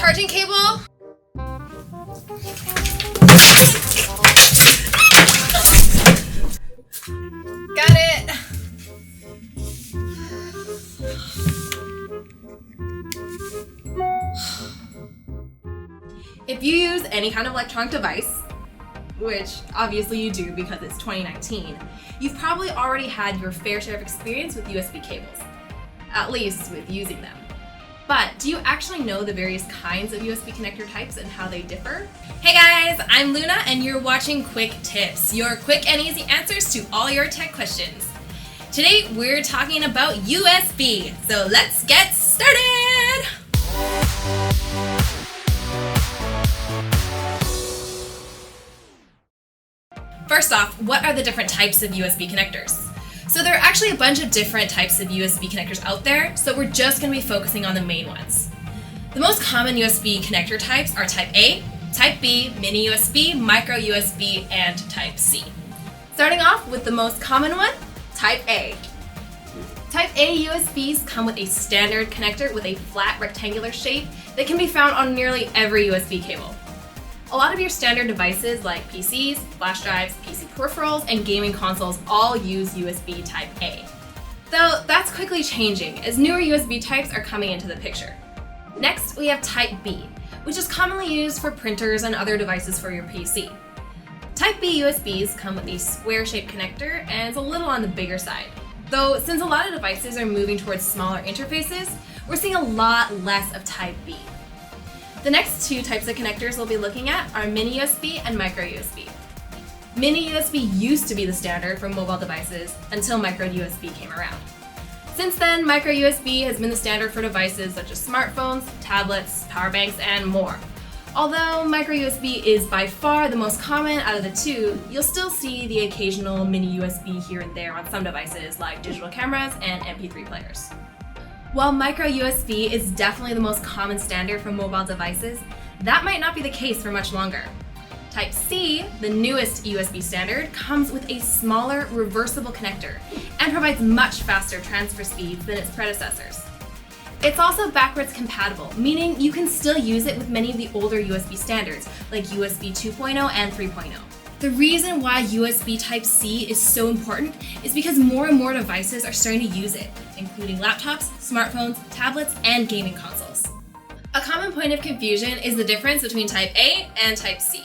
charging cable. Got it. If you use any kind of electronic device, which obviously you do because it's 2019, you've probably already had your fair share of experience with USB cables, at least with using them. But do you actually know the various kinds of USB connector types and how they differ? Hey guys, I'm Luna and you're watching QuickTips, your quick and easy answers to all your tech questions. Today we're talking about USB, so let's get started! First off, what are the different types of USB connectors? So there are actually a bunch of different types of USB connectors out there, so we're just going to be focusing on the main ones. The most common USB connector types are Type A, Type B, Mini USB, Micro USB, and Type C. Starting off with the most common one, Type A. Type A USBs come with a standard connector with a flat rectangular shape that can be found on nearly every USB cable. A lot of your standard devices like PCs, flash drives, PC peripherals, and gaming consoles all use USB Type A. Though that's quickly changing as newer USB types are coming into the picture. Next, we have Type B, which is commonly used for printers and other devices for your PC. Type B USBs come with a square-shaped connector and is a little on the bigger side. Though since a lot of devices are moving towards smaller interfaces, we're seeing a lot less of Type B. The next two types of connectors we'll be looking at are Mini USB and Micro USB. Mini USB used to be the standard for mobile devices until Micro USB came around. Since then, Micro USB has been the standard for devices such as smartphones, tablets, power banks, and more. Although Micro USB is by far the most common out of the two, you'll still see the occasional Mini USB here and there on some devices like digital cameras and MP3 players. While Micro USB is definitely the most common standard for mobile devices, that might not be the case for much longer. Type C, the newest USB standard, comes with a smaller reversible connector and provides much faster transfer speeds than its predecessors. It's also backwards compatible, meaning you can still use it with many of the older USB standards like USB 2.0 and 3.0. The reason why USB Type C is so important is because more and more devices are starting to use it, including laptops, smartphones, tablets, and gaming consoles. A common point of confusion is the difference between Type A and Type C.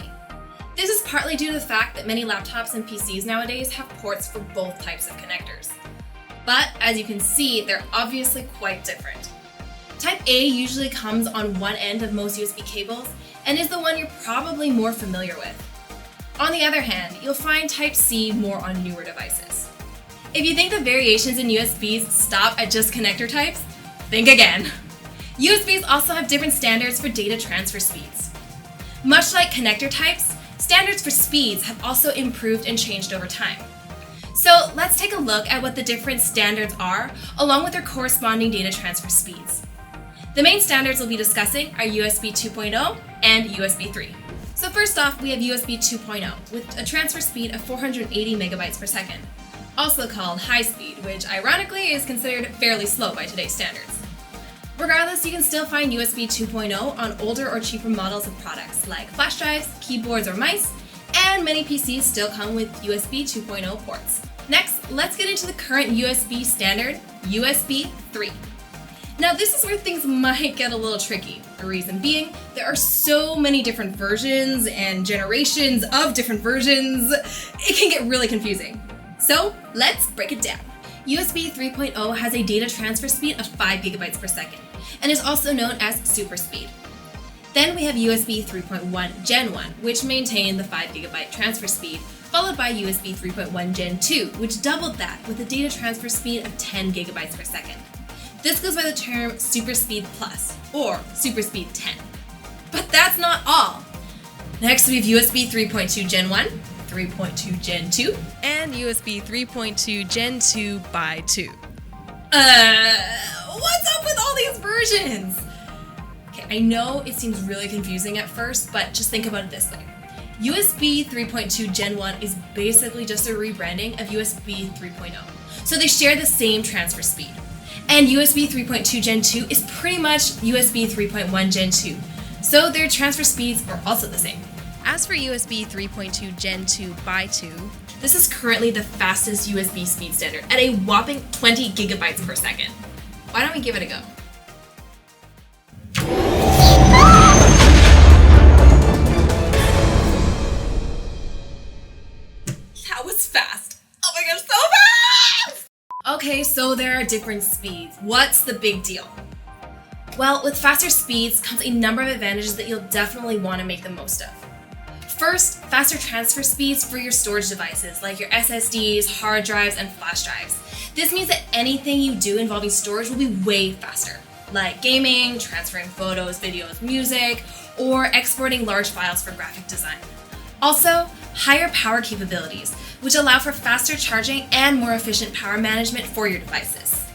This is partly due to the fact that many laptops and PCs nowadays have ports for both types of connectors. But as you can see, they're obviously quite different. Type A usually comes on one end of most USB cables and is the one you're probably more familiar with. On the other hand, you'll find Type C more on newer devices. If you think the variations in USBs stop at just connector types, think again. USBs also have different standards for data transfer speeds. Much like connector types, standards for speeds have also improved and changed over time. So let's take a look at what the different standards are, along with their corresponding data transfer speeds. The main standards we'll be discussing are USB 2.0 and USB 3. So first off, we have USB 2.0 with a transfer speed of 480 megabytes per second, also called high speed, which ironically is considered fairly slow by today's standards. Regardless, you can still find USB 2.0 on older or cheaper models of products like flash drives, keyboards, or mice, and many PCs still come with USB 2.0 ports. Next, let's get into the current USB standard, USB 3. Now this is where things might get a little tricky. The reason being, there are so many different versions and generations of different versions, it can get really confusing. So let's break it down. USB 3.0 has a data transfer speed of 5 gigabytes per second and is also known as super speed. Then we have USB 3.1 Gen 1, which maintained the 5 gigabyte transfer speed, followed by USB 3.1 Gen 2, which doubled that with a data transfer speed of 10 gigabytes per second. This goes by the term Super Speed Plus, or Super Speed 10. But that's not all! Next we have USB 3.2 Gen 1, 3.2 Gen 2, and USB 3.2 Gen 2 by 2. What's up with all these versions? Okay, I know it seems really confusing at first, but just think about it this way. USB 3.2 Gen 1 is basically just a rebranding of USB 3.0, so they share the same transfer speed. And USB 3.2 Gen 2 is pretty much USB 3.1 Gen 2, so their transfer speeds are also the same. As for USB 3.2 Gen 2 by 2, this is currently the fastest USB speed standard at a whopping 20 gigabytes per second. Why don't we give it a go? That was fast. Oh my gosh, so fast! Okay, so there are different speeds. What's the big deal? Well, with faster speeds comes a number of advantages that you'll definitely want to make the most of. First, faster transfer speeds for your storage devices like your SSDs, hard drives, and flash drives. This means that anything you do involving storage will be way faster, like gaming, transferring photos, videos, music, or exporting large files for graphic design. Also, higher power capabilities, which allow for faster charging and more efficient power management for your devices.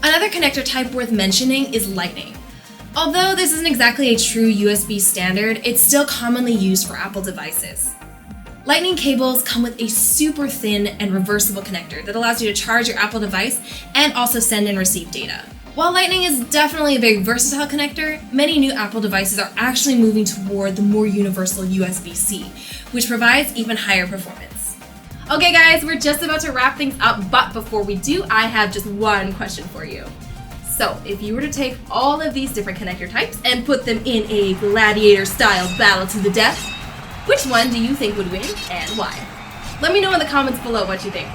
Another connector type worth mentioning is Lightning. Although this isn't exactly a true USB standard, it's still commonly used for Apple devices. Lightning cables come with a super thin and reversible connector that allows you to charge your Apple device and also send and receive data. While Lightning is definitely a very versatile connector, many new Apple devices are actually moving toward the more universal USB-C, which provides even higher performance. Okay guys, we're just about to wrap things up, but before we do, I have just one question for you. So, if you were to take all of these different connector types and put them in a gladiator-style battle to the death, which one do you think would win and why? Let me know in the comments below what you think.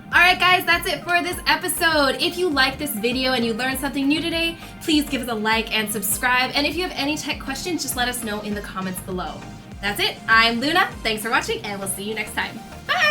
Alright guys, that's it for this episode. If you liked this video and you learned something new today, please give us a like and subscribe. And if you have any tech questions, just let us know in the comments below. That's it. I'm Luna. Thanks for watching and we'll see you next time. Bye!